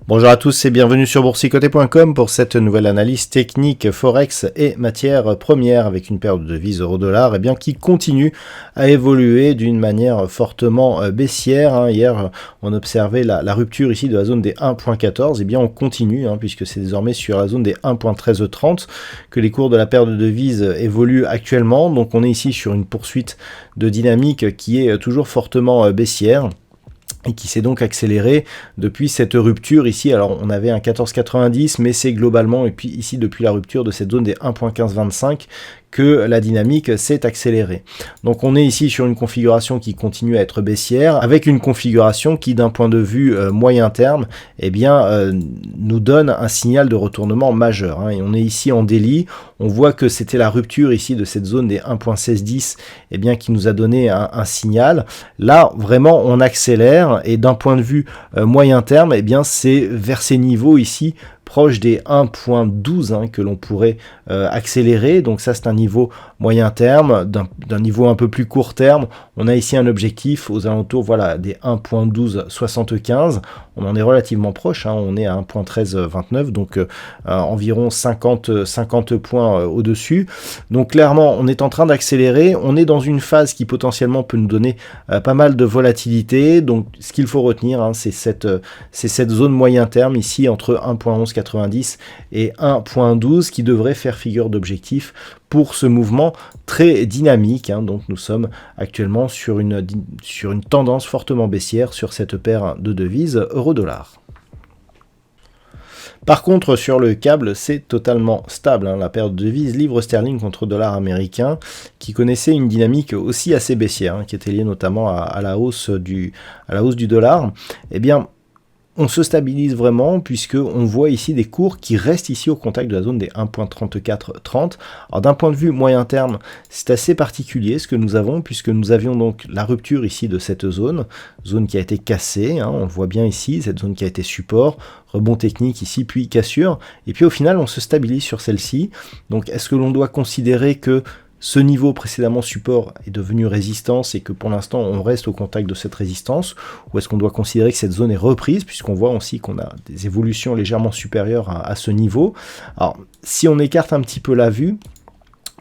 Bonjour à tous et bienvenue sur boursicoté.com pour cette nouvelle analyse technique Forex et matières premières avec une paire de devises euro-dollar qui continue à évoluer d'une manière fortement baissière. Hier, on observait la rupture ici de la zone des 1.14. On continue puisque c'est désormais sur la zone des 1.1330 que les cours de la paire de devises évoluent actuellement. Donc on est ici sur une poursuite de dynamique qui est toujours fortement baissière et qui s'est donc accéléré depuis cette rupture ici. Alors on avait un 14,90 mais c'est globalement, et puis ici depuis la rupture de cette zone des 1.1525 que la dynamique s'est accélérée. Donc on est ici sur une configuration qui continue à être baissière, avec une configuration qui d'un point de vue moyen terme, nous donne un signal de retournement majeur. Et on est ici en délit, on voit que c'était la rupture ici de cette zone des 1.1610 qui nous a donné un signal. Là vraiment on accélère et d'un point de vue moyen terme, c'est vers ces niveaux ici proche des 1.12 que l'on pourrait accélérer. Donc ça c'est un niveau moyen terme. D'un niveau un peu plus court terme, on a ici un objectif aux alentours des 1.1275. On en est relativement proche, on est à 1.1329, donc environ 50 points au-dessus. Donc clairement on est en train d'accélérer, on est dans une phase qui potentiellement peut nous donner pas mal de volatilité. Donc ce qu'il faut retenir, c'est cette zone moyen terme ici entre 1.1190 et 1.12 qui devrait faire figure d'objectif pour ce mouvement très dynamique. Donc nous sommes actuellement sur une tendance fortement baissière sur cette paire de devises euro-dollar. Par contre, sur le câble, c'est totalement stable. La paire de devises livre sterling contre dollar américain qui connaissait une dynamique aussi assez baissière, qui était liée notamment à la hausse du dollar. On se stabilise vraiment puisque on voit ici des cours qui restent ici au contact de la zone des 1.3430. Alors d'un point de vue moyen terme, c'est assez particulier ce que nous avons puisque nous avions donc la rupture ici de cette zone qui a été cassée, on le voit bien ici, cette zone qui a été support, rebond technique ici, puis cassure, et puis au final on se stabilise sur celle-ci. Donc est-ce que l'on doit considérer que ce niveau précédemment support est devenu résistance et que pour l'instant on reste au contact de cette résistance, ou est-ce qu'on doit considérer que cette zone est reprise puisqu'on voit aussi qu'on a des évolutions légèrement supérieures à ce niveau. Alors si on écarte un petit peu la vue,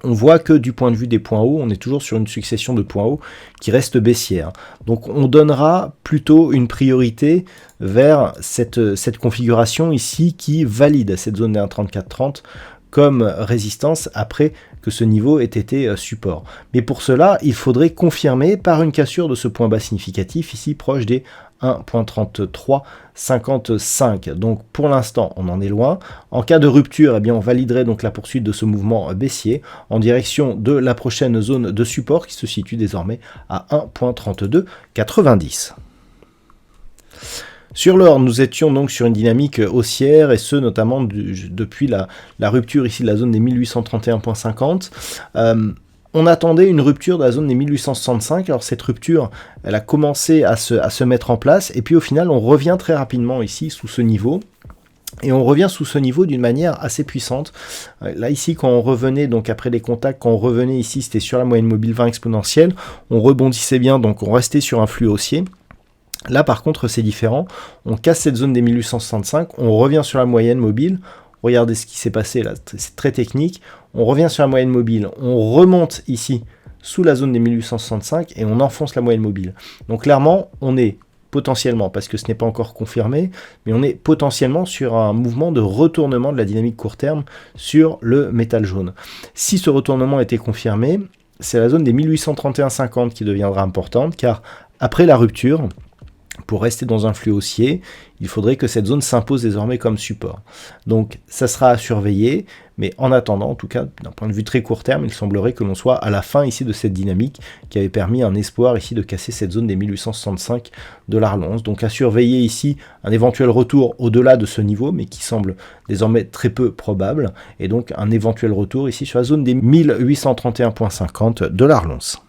on voit que du point de vue des points hauts, on est toujours sur une succession de points hauts qui reste baissière. Donc on donnera plutôt une priorité vers cette configuration ici qui valide cette zone des 1.3430 comme résistance après que ce niveau ait été support. Mais pour cela, il faudrait confirmer par une cassure de ce point bas significatif, ici proche des 1.3355. Donc pour l'instant, on en est loin. En cas de rupture, on validerait donc la poursuite de ce mouvement baissier en direction de la prochaine zone de support qui se situe désormais à 1.3290. Sur l'or, nous étions donc sur une dynamique haussière, et ce notamment depuis la rupture ici de la zone des 1831.50. On attendait une rupture de la zone des 1865, alors cette rupture, elle a commencé à se mettre en place, et puis au final, on revient très rapidement ici sous ce niveau. Et on revient sous ce niveau d'une manière assez puissante. Là ici, quand on revenait, donc après les contacts, quand on revenait ici, c'était sur la moyenne mobile 20 exponentielle, on rebondissait bien, donc on restait sur un flux haussier. Là par contre c'est différent, on casse cette zone des 1865, on revient sur la moyenne mobile, regardez ce qui s'est passé là, c'est très technique, on revient sur la moyenne mobile, on remonte ici sous la zone des 1865 et on enfonce la moyenne mobile. Donc clairement on est potentiellement, parce que ce n'est pas encore confirmé, mais on est potentiellement sur un mouvement de retournement de la dynamique court terme sur le métal jaune. Si ce retournement était confirmé, c'est la zone des 1831,50 qui deviendra importante, car après la rupture, Pour rester dans un flux haussier, il faudrait que cette zone s'impose désormais comme support. Donc ça sera à surveiller, mais en attendant, en tout cas d'un point de vue très court terme, il semblerait que l'on soit à la fin ici de cette dynamique qui avait permis un espoir ici de casser cette zone des 1865 $ l'once. Donc à surveiller ici un éventuel retour au-delà de ce niveau, mais qui semble désormais très peu probable, et donc un éventuel retour ici sur la zone des 1831,50 $ l'once.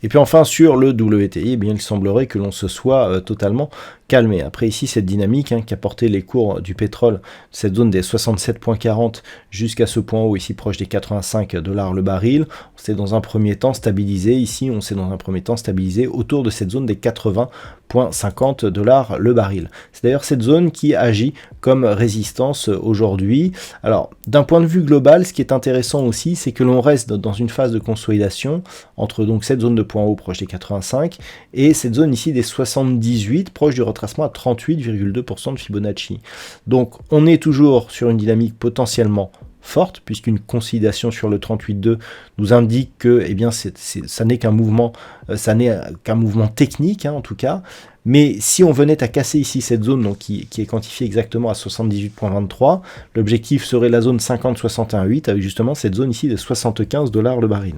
Et puis enfin sur le WTI, eh bien, il semblerait que l'on se soit totalement calmé. Après ici cette dynamique qui a porté les cours du pétrole, cette zone des 67,40 jusqu'à ce point haut ici proche des 85 $ le baril, on s'est dans un premier temps stabilisé ici, on s'est dans un premier temps stabilisé autour de cette zone des 80,50 $ le baril. C'est d'ailleurs cette zone qui agit comme résistance aujourd'hui. Alors d'un point de vue global, ce qui est intéressant aussi, c'est que l'on reste dans une phase de consolidation entre donc cette zone de point haut proche des 85 et cette zone ici des 78 proche du retracement à 38,2% de Fibonacci. Donc on est toujours sur une dynamique potentiellement forte, puisqu'une consolidation sur le 38,2 nous indique que eh bien, ça n'est qu'un mouvement, technique en tout cas. Mais si on venait à casser ici cette zone donc, qui est quantifiée exactement à 78,23, l'objectif serait la zone 50,61,8 avec justement cette zone ici de 75 $ le baril.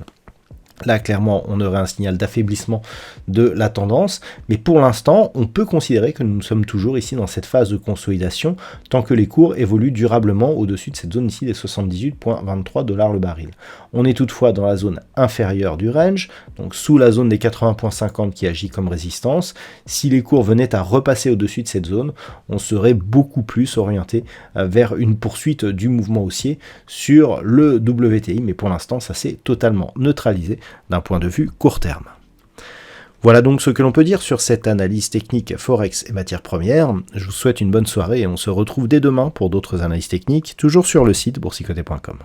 Là, clairement, on aurait un signal d'affaiblissement de la tendance, mais pour l'instant, on peut considérer que nous sommes toujours ici dans cette phase de consolidation, tant que les cours évoluent durablement au-dessus de cette zone ici des 78,23 $ le baril. On est toutefois dans la zone inférieure du range, donc sous la zone des 80,50 qui agit comme résistance. Si les cours venaient à repasser au-dessus de cette zone, on serait beaucoup plus orienté vers une poursuite du mouvement haussier sur le WTI, mais pour l'instant, ça s'est totalement neutralisé d'un point de vue court terme. Voilà donc ce que l'on peut dire sur cette analyse technique Forex et matières premières. Je vous souhaite une bonne soirée et on se retrouve dès demain pour d'autres analyses techniques, toujours sur le site boursicoté.com.